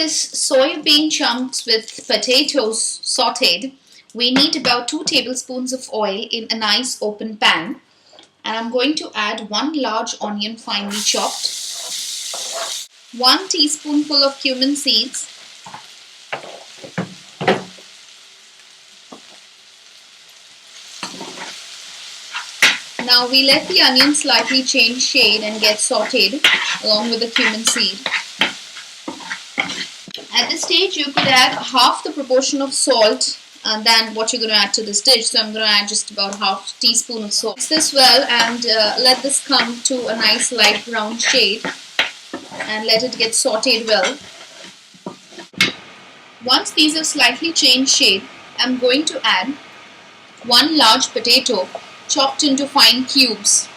this soybean chunks with potatoes sauteed, we need about 2 tablespoons of oil in a nice open pan. And I'm going to add 1 large onion finely chopped, 1 teaspoonful of cumin seeds, now we let the onion slightly change shade and get sauteed along with the cumin seed. At this stage you could add half the proportion of salt than what you're going to add to this dish. So I'm going to add just about half teaspoon of salt. Mix this well and let this come to a nice light brown shade and let it get sauteed well. Once these have slightly changed shade, I'm going to add 1 large potato chopped into fine cubes.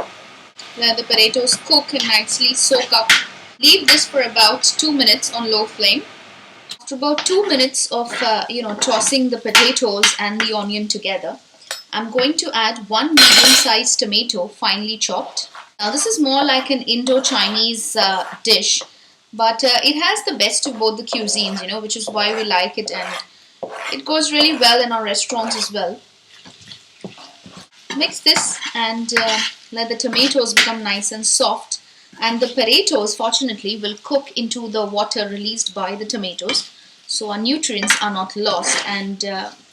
Let the potatoes cook and nicely soak up. Leave this for about 2 minutes on low flame. After about 2 minutes of tossing the potatoes and the onion together, I'm going to add 1 medium-sized tomato finely chopped. Now this is more like an Indo-Chinese dish, but it has the best of both the cuisines, which is why we like it, and it goes really well in our restaurants as well. Mix this and let the tomatoes become nice and soft, and the potatoes fortunately will cook into the water released by the tomatoes, so our nutrients are not lost, and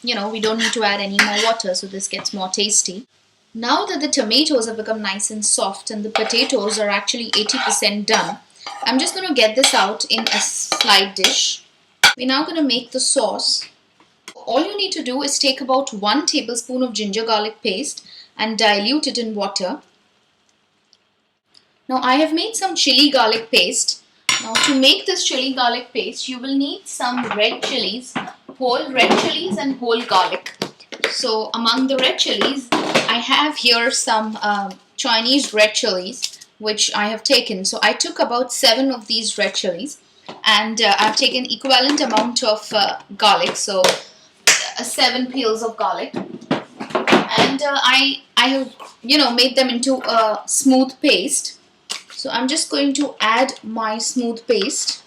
we don't need to add any more water, so this gets more tasty. Now that the tomatoes have become nice and soft and the potatoes are actually 80% done, I'm just going to get this out in a slide dish. We're now going to make the sauce. All you need to do is take about 1 tablespoon of ginger garlic paste and dilute it in water. Now I have made some chili garlic paste. Now to make this chili garlic paste, you will need some red chilies, whole red chilies and whole garlic. So among the red chilies, I have here some Chinese red chilies which I have taken. So I took about 7 of these red chilies, and I've taken equivalent amount of garlic, so 7 peels of garlic, and I have made them into a smooth paste. So I'm just going to add my smooth paste.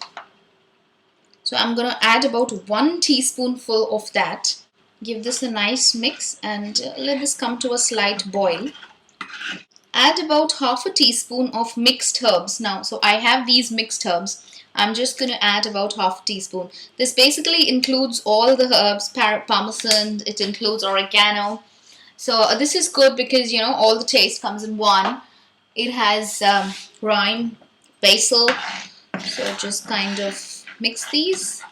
So I'm going to add about 1 teaspoonful of that. Give this a nice mix and let this come to a slight boil. Add about half a teaspoon of mixed herbs. Now, so I have these mixed herbs. I'm just going to add about half a teaspoon. This basically includes all the herbs, parmesan, it includes oregano. So this is good because, all the taste comes in one. It has thyme, basil. So just kind of mix these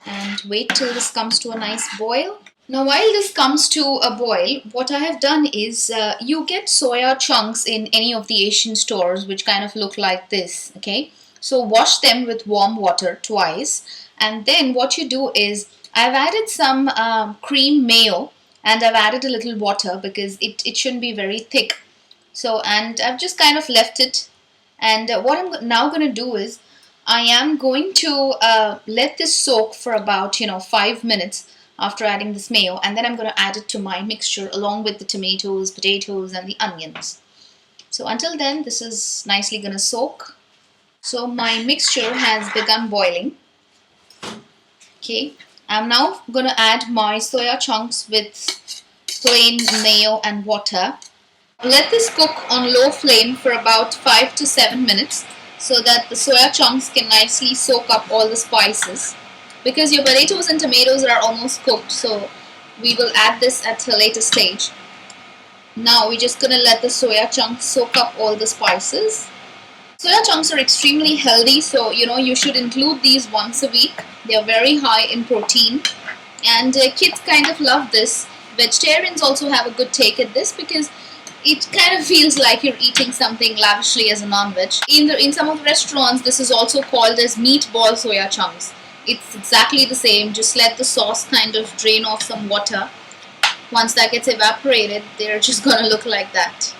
and wait till this comes to a nice boil. Now while this comes to a boil, what I have done is you get soya chunks in any of the Asian stores which kind of look like this, okay? So wash them with warm water twice, and then what you do is I've added some cream mayo and I've added a little water because it shouldn't be very thick. So, and I've just kind of left it, and what I'm now going to do is I am going to let this soak for about 5 minutes after adding this mayo, and then I'm going to add it to my mixture along with the tomatoes, potatoes and the onions. So until then this is nicely going to soak. So my mixture has begun boiling. Okay, I'm now going to add my soya chunks with plain mayo and water. Let this cook on low flame for about 5 to 7 minutes so that the soya chunks can nicely soak up all the spices. Because your potatoes and tomatoes are almost cooked, so we will add this at a later stage. Now we're just going to let the soya chunks soak up all the spices. Soya chunks are extremely healthy, so you should include these once a week. They are very high in protein, and kids kind of love this. Vegetarians also have a good take at this because it kind of feels like you're eating something lavishly as a non-veg. In some of the restaurants, this is also called as meatball soya chunks. It's exactly the same, just let the sauce kind of drain off some water. Once that gets evaporated, they're just gonna look like that.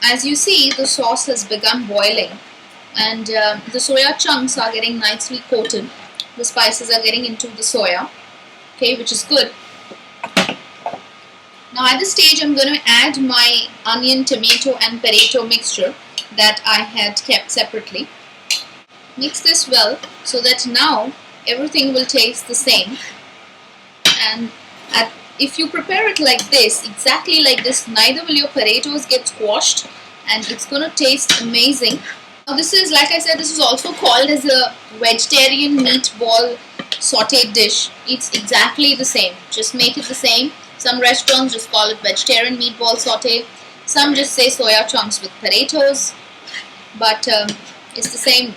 As you see, the sauce has begun boiling, and the soya chunks are getting nicely coated. The spices are getting into the soya, okay, which is good. Now at this stage, I'm going to add my onion, tomato and potato mixture that I had kept separately. Mix this well so that now everything will taste the same. And if you prepare it like this, exactly like this, neither will your potatoes get squashed, and it's going to taste amazing. Now this is, like I said, this is also called as a vegetarian meatball sauteed dish. It's exactly the same. Just make it the same. Some restaurants just call it vegetarian meatball saute. Some just say soya chunks with potatoes. But it's the same.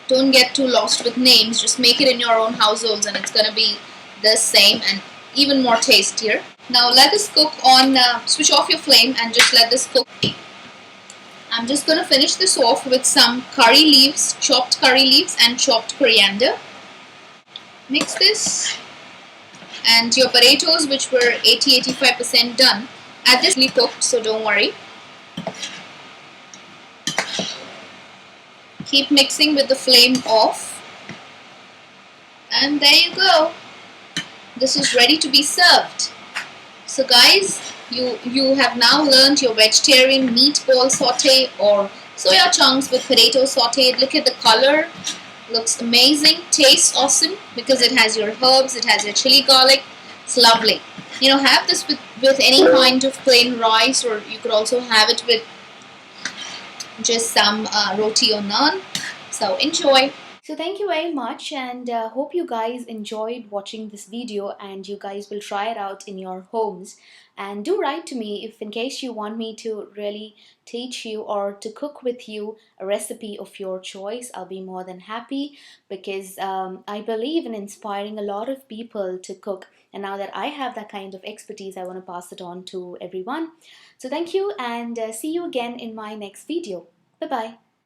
Don't get too lost with names. Just make it in your own households and it's going to be the same and even more tastier. Now let this cook on, switch off your flame and just let this cook. I'm just going to finish this off with some curry leaves, chopped curry leaves and chopped coriander. Mix this, and your potatoes, which were 80-85% done, at this cooked, so don't worry. Keep mixing with the flame off, and there you go. This is ready to be served. So guys, you have now learned your vegetarian meatball saute or soya chunks with potato sauteed. Look at the color, looks amazing, tastes awesome because it has your herbs, it has your chili garlic. It's lovely. You know, have this with any kind of plain rice, or you could also have it with just some roti or naan. So enjoy. So thank you very much, and hope you guys enjoyed watching this video and you guys will try it out in your homes. And do write to me if in case you want me to really teach you or to cook with you a recipe of your choice. I'll be more than happy because I believe in inspiring a lot of people to cook. And now that I have that kind of expertise, I want to pass it on to everyone. So thank you, and see you again in my next video. Bye-bye.